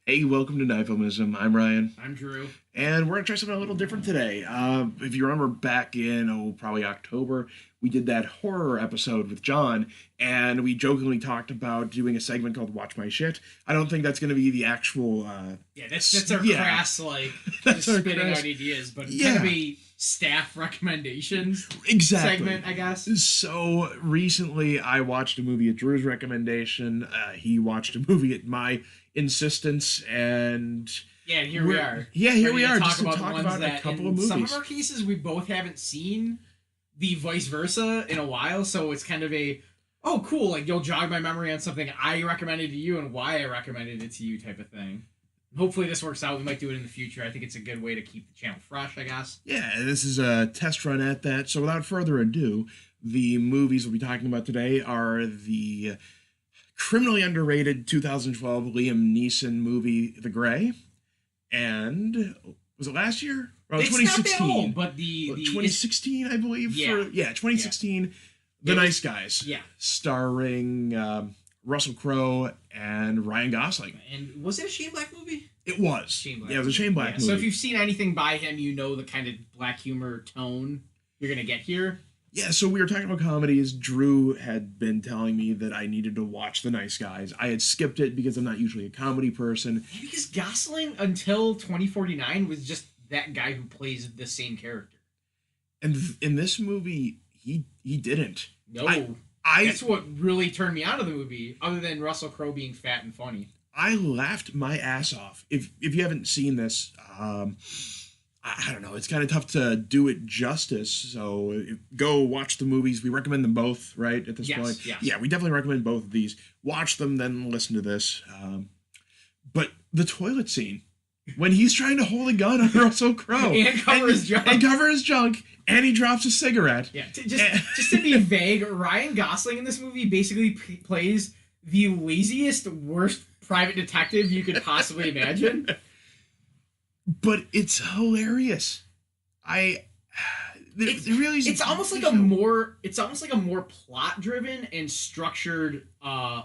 Hey, welcome to Nifilmism. I'm Ryan, I'm Drew. and we're gonna try something a little different today. If you remember back in probably October, we did that horror episode with John, and we jokingly talked about doing a segment called "Watch My Shit." I don't think that's gonna be the actual. Yeah, that's our yeah, crass that's just our spitting crass. out ideas, but it's Yeah. gonna be staff recommendations Exactly. segment, I guess. So recently, I watched a movie at Drew's recommendation. He watched a movie at my insistence, and Yeah, and here we are. yeah, here ready we to are talk just to about talk ones about a that couple in of movies. some of our cases we both haven't seen the vice versa in a while, so it's kind of a oh cool, like you'll jog my memory on something I recommended to you and why I recommended it to you type of thing. Hopefully this works out. We might do it in the future. I think it's a good way to keep the channel fresh, I guess. Yeah, this is a test run at that. So without further ado, the movies we'll be talking about today are the criminally underrated 2012 Liam Neeson movie The Grey, and was it last year? Oh, It's 2016. not that old, but the 2016, I believe. Yeah. 2016. The It was- Nice Guys. yeah. Starring Russell Crowe and Ryan Gosling. And was it a Shane Black movie? It was. Shane Black. Yeah, it was a Shane Black movie. So if you've seen anything by him, you know the kind of black humor tone you're gonna get here. Yeah, so we were talking about comedies. Drew had been telling me that I needed to watch The Nice Guys. I had skipped it because I'm not usually a comedy person. Yeah, because Gosling until 2049 was just that guy who plays the same character. And in this movie, he didn't. No, I that's what really turned me out of the movie. Other than Russell Crowe being fat and funny. I laughed my ass off. If you haven't seen this, I don't know. It's kind of tough to do it justice. So go watch the movies. We recommend them both, right? At this Yes, point, yes. yeah, we definitely recommend both of these. Watch them, then listen to this. But the toilet scene when he's trying to hold a gun on Russell Crowe And cover his junk. and cover his junk, and he drops a cigarette. Yeah, just to be vague, Ryan Gosling in this movie basically plays the laziest, worst private detective you could possibly imagine. But it's hilarious. There really is. It's almost like a more plot driven and structured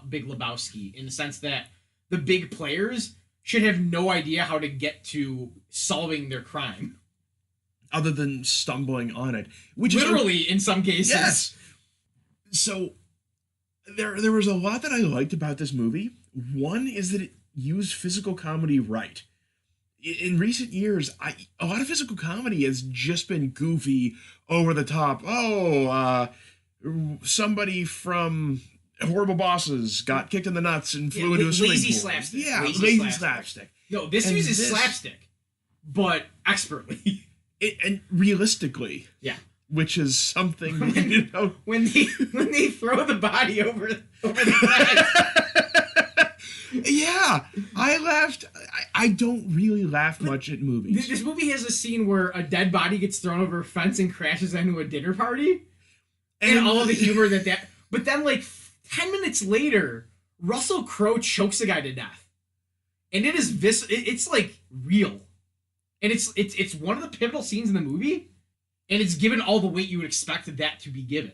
Big Lebowski in the sense that the big players should have no idea how to get to solving their crime. Other than stumbling on it, which Literally in some cases. Yes. So there was a lot that I liked about this movie. One is that it used physical comedy right. In recent years, a lot of physical comedy has just been goofy, over the top. Somebody from Horrible Bosses got kicked in the nuts and flew into a swimming lazy pool. slapstick. Yeah, Lazy lazy slapstick. slapstick. No, this uses slapstick, but expertly. And realistically. Yeah. Which is something, you know. When they throw the body over the fence. Yeah, I laughed. I don't really laugh much at movies. This movie has a scene where a dead body gets thrown over a fence and crashes into a dinner party. And all of the humor that... But then, like, 10 minutes later, Russell Crowe chokes a guy to death. And it is... It's, like, real. And it's one of the pivotal scenes in the movie. And it's given all the weight you would expect that to be given.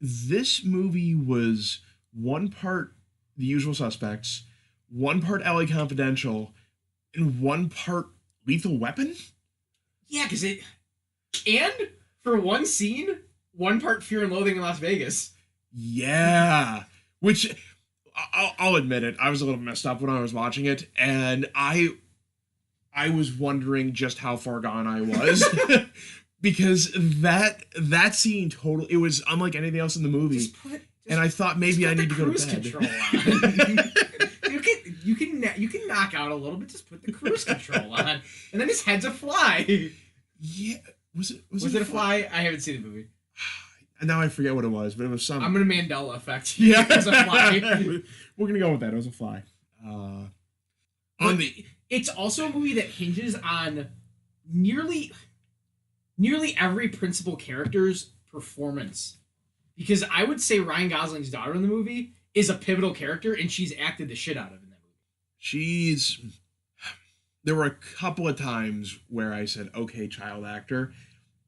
This movie was one part The Usual Suspects, one part LA Confidential, and one part Lethal Weapon? Yeah, because it... And, for one scene, one part Fear and Loathing in Las Vegas. Yeah. Which, I'll admit it, I was a little messed up when I was watching it, and I was wondering just how far gone I was. Because that scene totally, it was unlike anything else in the movie. And I thought maybe I need to go to bed. Control on. you can knock out a little bit. Just put the cruise control on, and then his head's a fly. Yeah, was it a fly? I haven't seen the movie. And now I forget what it was, but it was some. I'm gonna Mandela effect. Yeah, it was a fly. We're gonna go with that. It was a fly. It's also a movie that hinges on nearly every principal character's performance. Because I would say Ryan Gosling's daughter in the movie is a pivotal character, and she's acted the shit out of in that movie. There were a couple of times where I said, okay, child actor,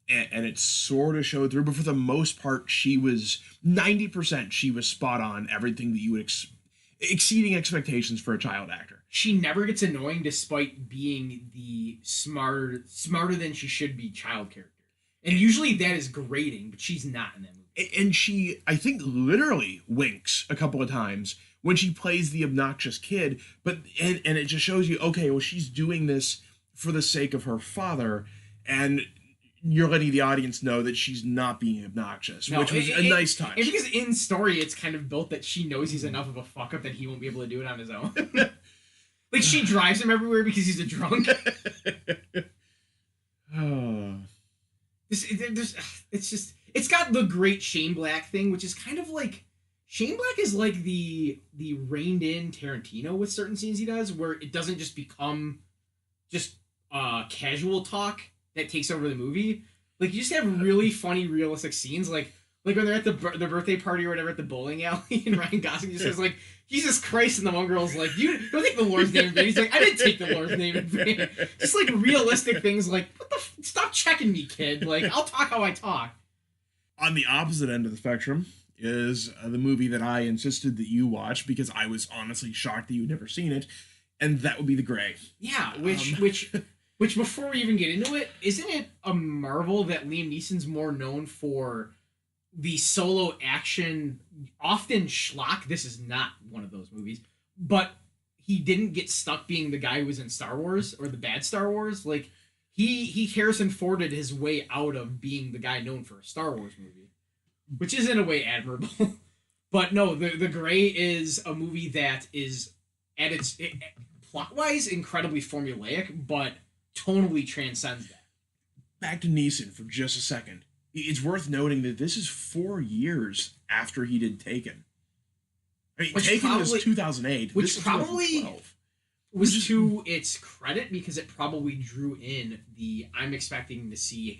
and it sort of showed through, but for the most part, she was 90%, she was spot on, everything that you would exceeding expectations for a child actor. she never gets annoying despite being the smarter than she should be child character. And usually that is grating, but she's not in that movie. And she, I think, literally winks a couple of times when she plays the obnoxious kid, but and it just shows you, okay, well, she's doing this for the sake of her father, and you're letting the audience know that she's not being obnoxious, which was a nice touch. And because in story, it's kind of built that she knows he's enough of a fuck up that he won't be it's do it on his own. Like, she drives him everywhere because he's a drunk. Oh. It's got the great Shane Black thing, which is kind of like, Shane Black is like the reined in Tarantino with certain scenes he does, where it doesn't just become just casual talk that takes over the movie. Like, you just have really funny, realistic scenes, like when they're at the birthday party or whatever at the bowling alley, and Ryan Gosling just says, like, Jesus Christ, and the one girl's like, you don't take the Lord's name in vain. He's like, I didn't take the Lord's name in vain. Just, like, realistic things like, stop checking me, kid. Like, I'll talk how I talk. On the opposite end of the spectrum is the movie that I insisted that you watch because I was honestly shocked that you'd never seen it, and that would be The Grey. Yeah, which before we even get into it, isn't it a marvel that Liam Neeson's more known for the solo action, often schlock? This is not one of those movies, but he didn't get stuck being the guy who was in Star Wars or the bad Star Wars. Like, he Harrison Forded his way out of being the guy known for a Star Wars movie, which is in a way admirable. But no, the Grey is a movie that is at its plot-wise incredibly formulaic, but tonally transcends that. Back to Neeson for just a second. It's worth noting that this is 4 years after he did Taken. I mean, Taken was 2008. Which this probably was to its credit, because it probably drew in the I'm expecting him to see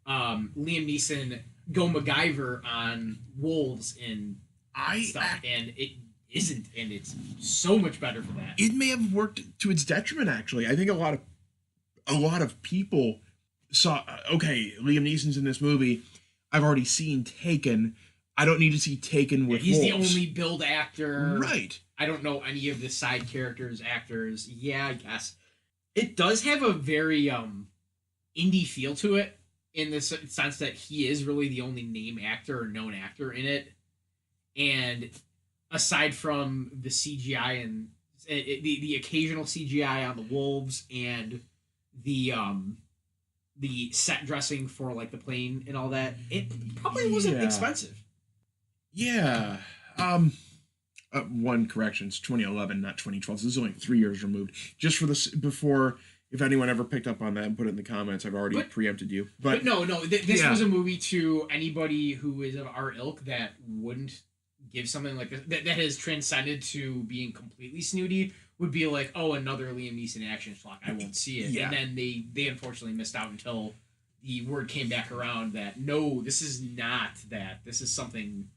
Liam Neeson go MacGyver on wolves and stuff, and it isn't, and it's so much better for that. It may have worked to its detriment, actually. I think a lot of people saw, okay, Liam Neeson's in this movie. I've already seen Taken. I don't need to see Taken with he's wolves. The only billed actor. Right. I don't know any of the side actors. Yeah, I guess. It does have a very indie feel to it, in the sense that he is really the only name actor or known actor in it. And aside from the CGI and the occasional CGI on the wolves and the set dressing for, like, the plane and all that, it probably wasn't expensive. Yeah. One correction, it's 2011, not 2012. So this is only 3 years removed. Just for this, before, if anyone ever picked up on that and put it in the comments, I've already preempted you. But no, this was a movie to anybody who is of our ilk that wouldn't give something like this, that has transcended to being completely snooty, would be like, oh, another Liam Neeson action schlock, I won't see it. Yeah. And then they unfortunately missed out until the word came back around that, no, this is not that. This is something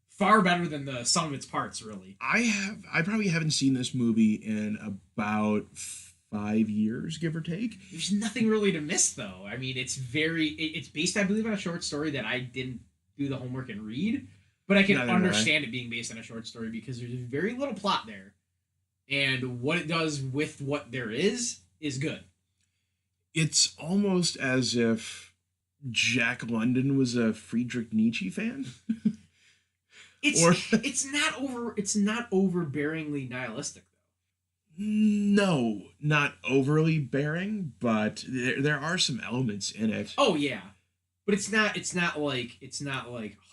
far better than the sum of its parts, really. I probably haven't seen this movie in about 5 years, give or take. There's nothing really to miss, though. I mean, it's based, I believe, on a short story that I didn't do the homework and read, but I can understand it being based on a short story because there's very little plot there. And what it does with what there is good. It's almost as if Jack London was a Friedrich Nietzsche fan. It's not overbearingly nihilistic, though. No, not overly bearing, but there are some elements in it. Oh yeah, but it's not like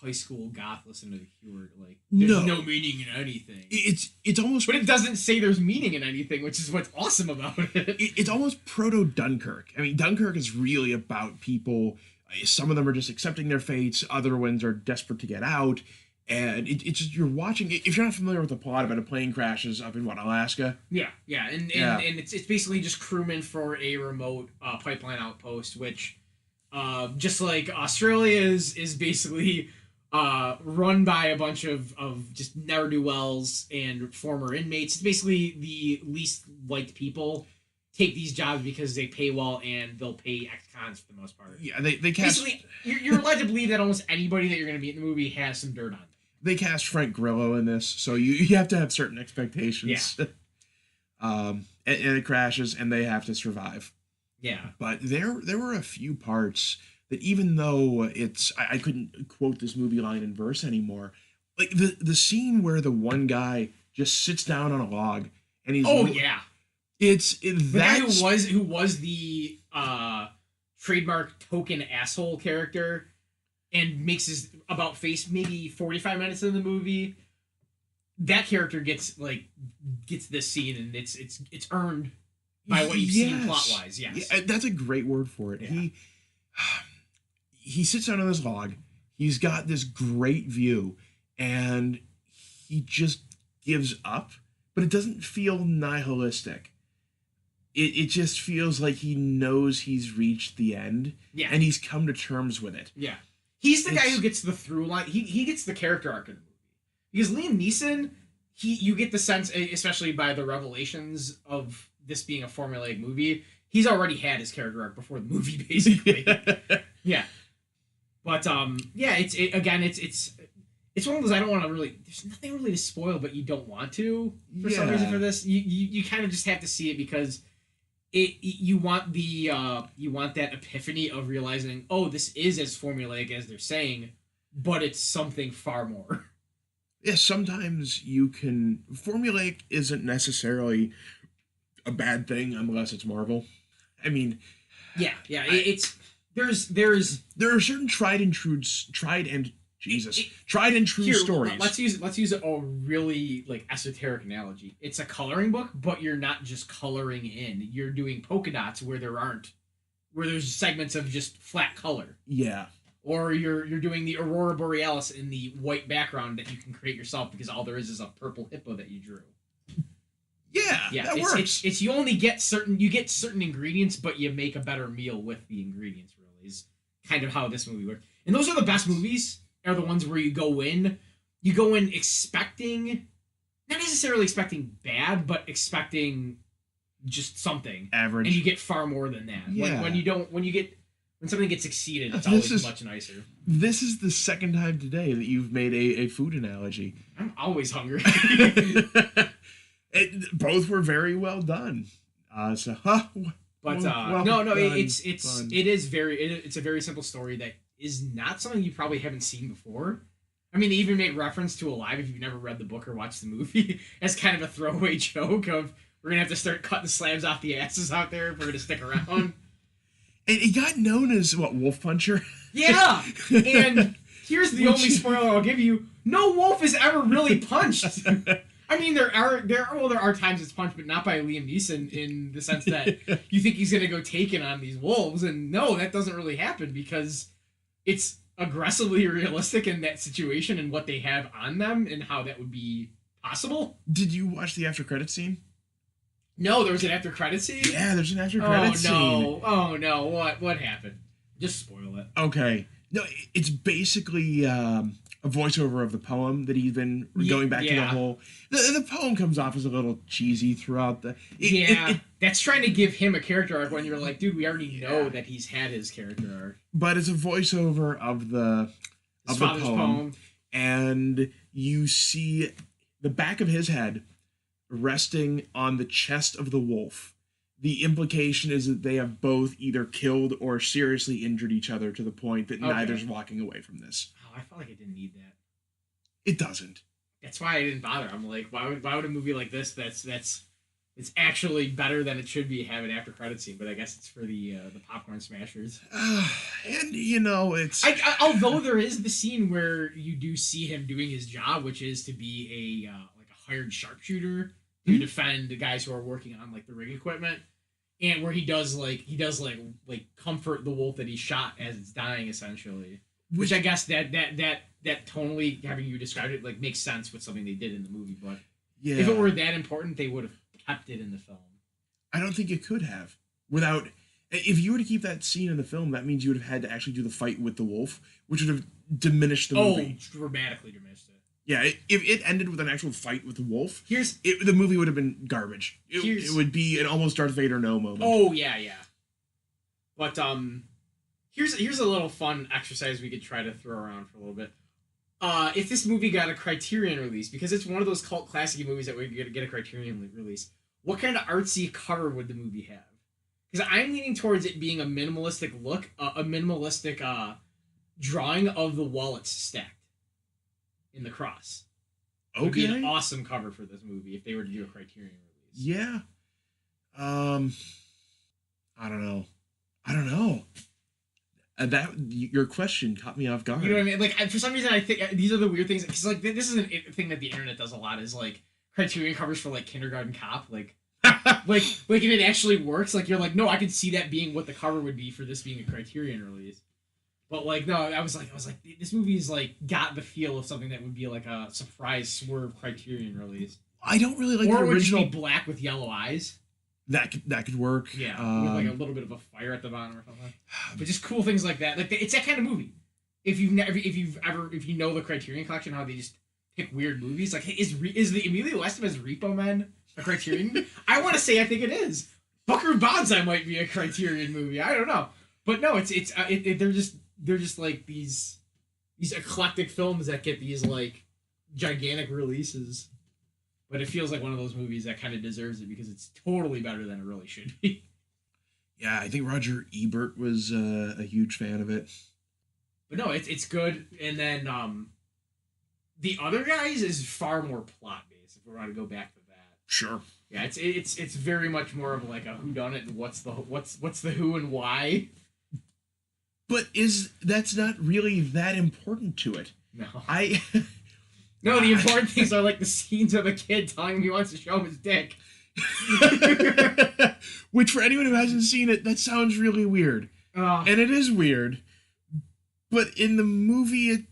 high school goth listen to the Cure. Like, there's no meaning in anything. It's almost, but it doesn't say there's meaning in anything, which is what's awesome about it. It's almost proto Dunkirk. I mean, Dunkirk is really about people. Some of them are just accepting their fates. Other ones are desperate to get out. And it's just, you're watching, if you're not familiar with the plot about a plane crashes up in Alaska. Yeah, and it's basically just crewmen for a remote pipeline outpost, which just like Australia is basically run by a bunch of just ne'er-do-wells and former inmates. It's basically the least liked people take these jobs because they pay well and they'll pay ex-cons for the most part. Yeah, they cast... Basically, you're led to believe that almost anybody that you're going to meet in the movie has some dirt on them. They cast Frank Grillo in this, so you have to have certain expectations. Yeah. And it crashes, and they have to survive. Yeah. But there were a few parts that, even though I couldn't quote this movie line and verse anymore, like the scene where the one guy just sits down on a log and he's Oh yeah. The guy who was the trademark token asshole character and makes his about face maybe 45 minutes in the movie. That character gets this scene, and it's earned by what you've seen plot wise. Yes, yeah, that's a great word for it. Yeah. He sits down on this log. He's got this great view, and he just gives up. But it doesn't feel nihilistic. It just feels like he knows he's reached the end, and he's come to terms with it. Yeah, he's the guy who gets the through line. He gets the character arc in the movie. Because Liam Neeson, you get the sense, especially by the revelations of this being a formulaic movie, he's already had his character arc before the movie, basically. Yeah. But it's one of those I don't want to really. There's nothing really to spoil, but you don't want to for some reason for this. You kind of just have to see it because you want that epiphany of realizing, oh, this is as formulaic as they're saying, but it's something far more. Yeah, sometimes formulaic isn't necessarily a bad thing unless it's Marvel. I mean, there are certain tried and true stories. Let's use a really esoteric analogy. It's a coloring book, but you're not just coloring in. You're doing polka dots where there's segments of just flat color. Yeah. Or you're doing the Aurora Borealis in the white background that you can create yourself because all there is a purple hippo that you drew. Yeah, that works. It's you get certain ingredients, but you make a better meal with the ingredients. Really, is kind of how this movie works. And those are the best movies. Are the ones where you go in expecting, not necessarily expecting bad, but expecting just something average, and you get far more than that. Yeah. When something gets exceeded, it's always much nicer. This is the second time today that you've made a food analogy. I'm always hungry. Both were very well done. It's a very simple story that is not something you probably haven't seen before. I mean, they even make reference to Alive if you've never read the book or watched the movie as kind of a throwaway joke of we're gonna have to start cutting slabs off the asses out there if we're gonna stick around. And he got known as Wolf Puncher. Yeah, and here's the only spoiler I'll give you: no wolf is ever really punched. I mean, there are times it's punched, but not by Liam Neeson in the sense that you think he's gonna go taken on these wolves, and no, that doesn't really happen because it's aggressively realistic in that situation and what they have on them and how that would be possible. Did you watch the after credit scene? No, there was an after credit scene? Yeah, there's an after credit scene. Oh no, what happened? Just spoil it. Okay. No, it's basically a voiceover of the poem that he's been going back to the whole... The poem comes off as a little cheesy throughout the... That's trying to give him a character arc when you're like, dude, we already know that he's had his character arc. But it's a voiceover of the poem. And you see the back of his head resting on the chest of the wolf. The implication is that they have both either killed or seriously injured each other to the point that neither's walking away from this. Oh, I felt like it didn't need that. It doesn't. That's why I didn't bother. I'm like, why would a movie like this it's actually better than it should be have an after credit scene? But I guess it's for the popcorn smashers. And it's although there is the scene where you do see him doing his job, which is to be a hired sharpshooter to defend the guys who are working on the rig equipment, and where he does comfort the wolf that he shot as it's dying, essentially. Which I guess that tonally, having you described it, makes sense with something they did in the movie. But if it were that important, they would have kept it in the film. I don't think it could have. Without, if you were to keep that scene in the film, that means you would have had to actually do the fight with the wolf, which would have diminished the movie. Oh, dramatically diminished it. Yeah, if it ended with an actual fight with the wolf, the movie would have been garbage. It would be an almost Darth Vader no moment. Oh yeah. But here's a little fun exercise we could try to throw around for a little bit. if this movie got a Criterion release, because it's one of those cult classic movies that would get a Criterion release, what kind of artsy cover would the movie have? Because I'm leaning towards it being a minimalistic look, a minimalistic drawing of the wallets stacked in the cross. Okay. Would be an awesome cover for this movie if they were to do a Criterion release. Yeah. I don't know. That your question caught me off guard. You know what I mean? Like, for some reason, I think these are the weird things. Because, like, this is a thing that the internet does a lot. Is like Criterion covers for like Kindergarten Cop. Like, if it actually works, like you're like, no, I could see that being what the cover would be for this being a Criterion release. But like, no, I was like, this movie's like got the feel of something that would be like a surprise swerve Criterion release. I don't really like or the original. Or would just be black with yellow eyes. That could work. Yeah, with like a little bit of a fire at the bottom or something. But just cool things like that. Like it's that kind of movie. If you know the Criterion Collection, how they just pick weird movies. Like, hey, is the Emilio Estevez Repo Man a Criterion? I want to say I think it is. Buckaroo Banzai might be a Criterion movie. I don't know, but no, they're just like these eclectic films that get these like gigantic releases. But it feels like one of those movies that kind of deserves it because it's totally better than it really should be. Yeah, I think Roger Ebert was a huge fan of it. But no, it's good. And then the other guys is far more plot based. If we want to go back to that, sure. Yeah, it's very much more of like a whodunit and what's the who and why. But that's not really that important to it. No. No, the important things are like the scenes of a kid telling him he wants to show him his dick. Which, for anyone who hasn't seen it, that sounds really weird. And it is weird. But in the movie,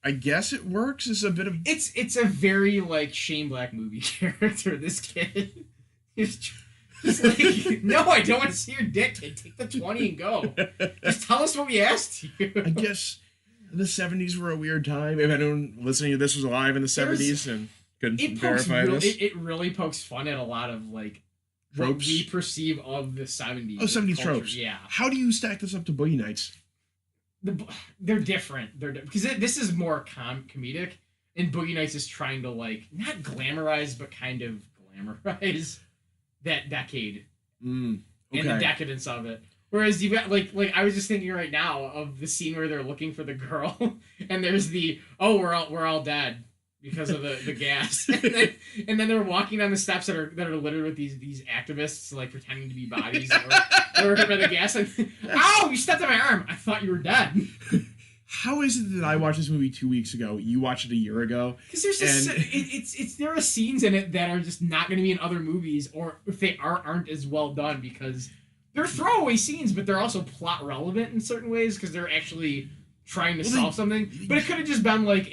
I guess it works as a bit of... It's a very, like, Shane Black movie character, this kid. He's like, no, I don't want to see your dick, kid. Take the 20 and go. Just tell us what we asked you. I guess... The 70s were a weird time. If anyone listening to this was alive in the 70s and couldn't verify this. It really pokes fun at a lot of, like, tropes what we perceive of the 70s. Oh, 70s culture. tropes. Yeah. How do you stack this up to Boogie Nights? They're different. Because this is more comedic, and Boogie Nights is trying to, like, not glamorize, but kind of glamorize that decade. Okay. And the decadence of it. Whereas you've got like I was just thinking right now of the scene where they're looking for the girl, and there's we're all dead because of the gas, and then they're walking down the steps that are littered with these activists like pretending to be bodies that were hit by the gas. And ow! You stepped on my arm. I thought you were dead. How is it that I watched this movie 2 weeks ago? You watched it a year ago. Because there's just there are scenes in it that are just not going to be in other movies, or if they aren't as well done because. They're throwaway scenes, but they're also plot relevant in certain ways because they're actually trying to solve something. But it could have just been like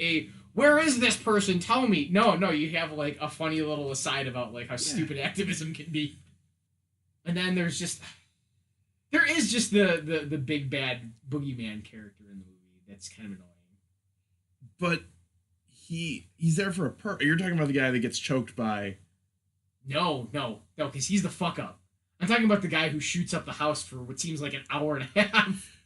where is this person? Tell me. No, you have like a funny little aside about like how stupid activism can be. And then there is just the big bad boogeyman character in the movie that's kind of annoying. But he's there for a purpose. You're talking about the guy that gets choked by... No, because he's the fuck up. I'm talking about the guy who shoots up the house for what seems like an hour and a half.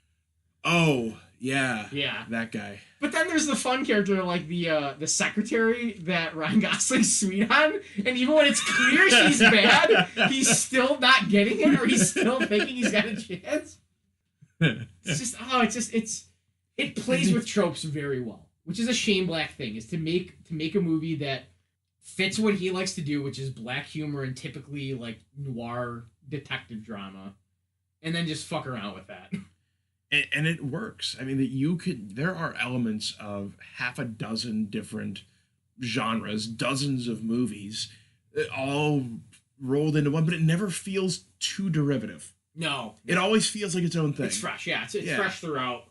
Oh, yeah. Yeah. That guy. But then there's the fun character like the secretary that Ryan Gosling's sweet on, and even when it's clear she's bad, he's still not getting it, or he's still thinking he's got a chance. It plays with tropes very well, which is a Shane Black thing, is to make a movie that fits what he likes to do, which is black humor and typically like noir detective drama, and then just fuck around with that. And it works. I mean, there are elements of half a dozen different genres, dozens of movies, all rolled into one, but it never feels too derivative. No. It always feels like its own thing. It's fresh, yeah. It's fresh throughout.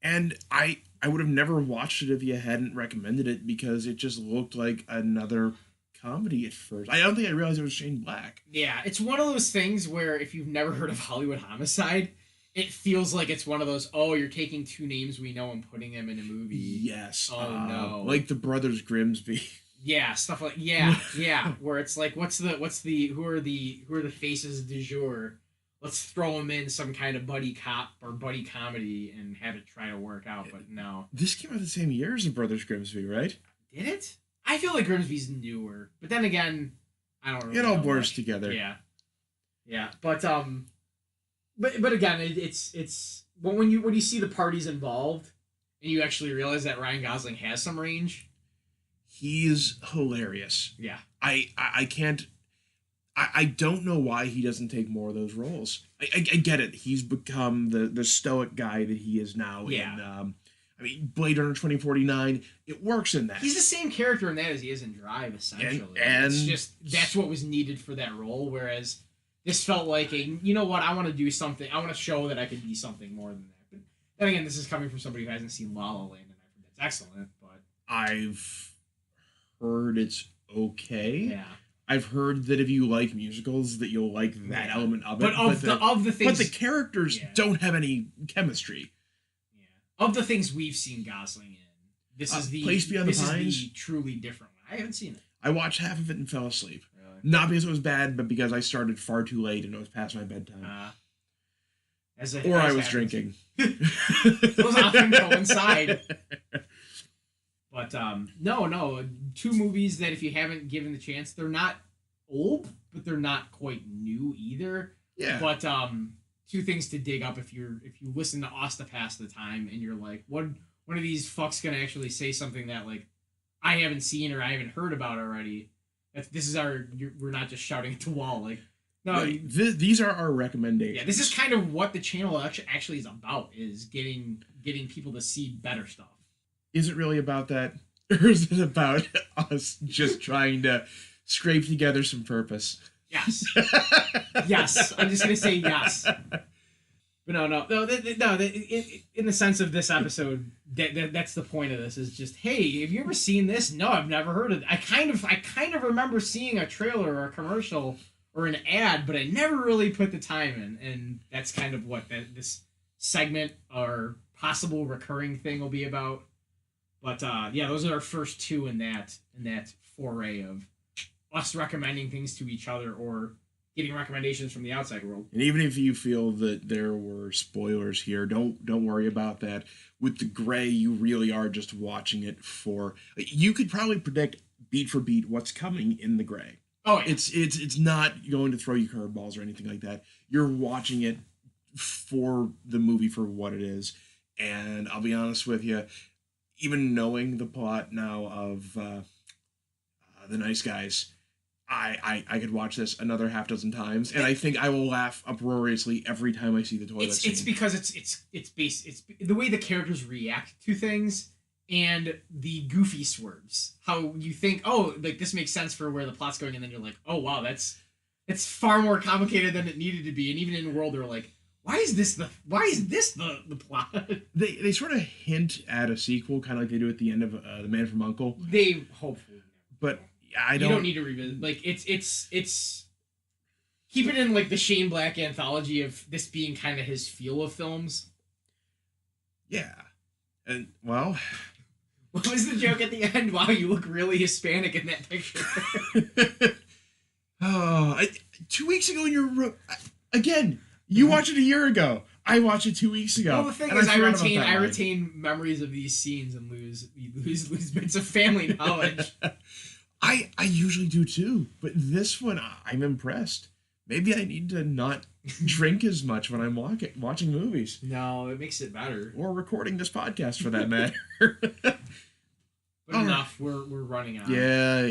And I would have never watched it if you hadn't recommended it because it just looked like another comedy at first. I don't think I realized it was Shane Black. Yeah, it's one of those things where if you've never heard of Hollywood Homicide, it feels like it's one of those, you're taking two names we know and putting them in a movie. Yes. Oh, no. Like the Brothers Grimsby. Yeah, stuff like yeah, where it's like who are the faces du jour? let's throw him in some kind of buddy cop or buddy comedy and have it try to work out. But no, this came out the same year as the Brothers Grimsby, right? did it? I feel like Grimsby's newer, but then again, I don't really It all know blurs much. together. Yeah, but again, it's when you see the parties involved and you actually realize that Ryan Gosling has some range. He's hilarious. Yeah, I can't. I don't know why he doesn't take more of those roles. I get it. He's become the stoic guy that he is now in. I mean, Blade Runner 2049. It works in that. he's the same character in that as he is in Drive, essentially. And it's just that's what was needed for that role. Whereas this felt like you know what, I want to do something. I want to show that I can be something more than that. But then again, this is coming from somebody who hasn't seen La La Land, and I've heard that's excellent. But I've heard it's okay. yeah. I've heard that if you like musicals, that you'll like that element of it. But of the things, but the characters don't have any chemistry. Yeah. Of the things we've seen Gosling in, this is the Place Beyond the Pines is the truly different one. I haven't seen it. I watched half of it and fell asleep. Really? Not because it was bad, but because I started far too late and it was past my bedtime. Or I was drinking. Those often coincide. But no, two movies that if you haven't given the chance, they're not old, but they're not quite new either. Yeah. But two things to dig up if you listen to us to pass the time and you're like, one of these fucks gonna actually say something that like I haven't seen or I haven't heard about already. We're not just shouting at the wall like. No, right. These are our recommendations. Yeah, this is kind of what the channel actually is about: is getting people to see better stuff. Is it really about that, or is it about us just trying to scrape together some purpose? Yes, yes. I'm just gonna say yes. But no. In the sense of this episode, that's the point of this. Is just, hey, have you ever seen this? No, I've never heard of it. I kind of remember seeing a trailer or a commercial or an ad, but I never really put the time in, and that's kind of what this segment or possible recurring thing will be about. But yeah, those are our first two in that foray of us recommending things to each other or getting recommendations from the outside world. And even if you feel that there were spoilers here, don't worry about that. With The Gray, you really are just watching it for. You could probably predict beat for beat what's coming in The Gray. Oh, yeah. It's not going to throw you curveballs or anything like that. You're watching it for the movie for what it is. And I'll be honest with you, even knowing the plot now of The Nice Guys, I could watch this another half dozen times, and I think I will laugh uproariously every time I see the toilet scene. It's because it's the way the characters react to things. And the goofy swerves, how you think, oh, like this makes sense for where the plot's going, and then you're like, oh wow, that's far more complicated than it needed to be. And even in World, they're like, why is this the plot? They sort of hint at a sequel, kind of like they do at the end of The Man from U.N.C.L.E. They hopefully, but you don't need to revisit. Like it's keep it in like the Shane Black anthology of this being kind of his feel of films. Yeah, and well. What was the joke at the end? Wow, you look really Hispanic in that picture. 2 weeks ago in your room. Again, you watched it a year ago. I watched it 2 weeks ago. Well, the thing is, I retain memories of these scenes and lose bits of family knowledge. I usually do too, but this one I'm impressed. Maybe I need to not drink as much when I'm watching movies. No, it makes it better. Or recording this podcast, for that matter. But enough. We're running out. Yeah,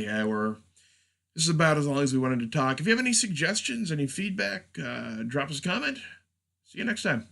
this is about as long as we wanted to talk. If you have any suggestions, any feedback, drop us a comment. See you next time.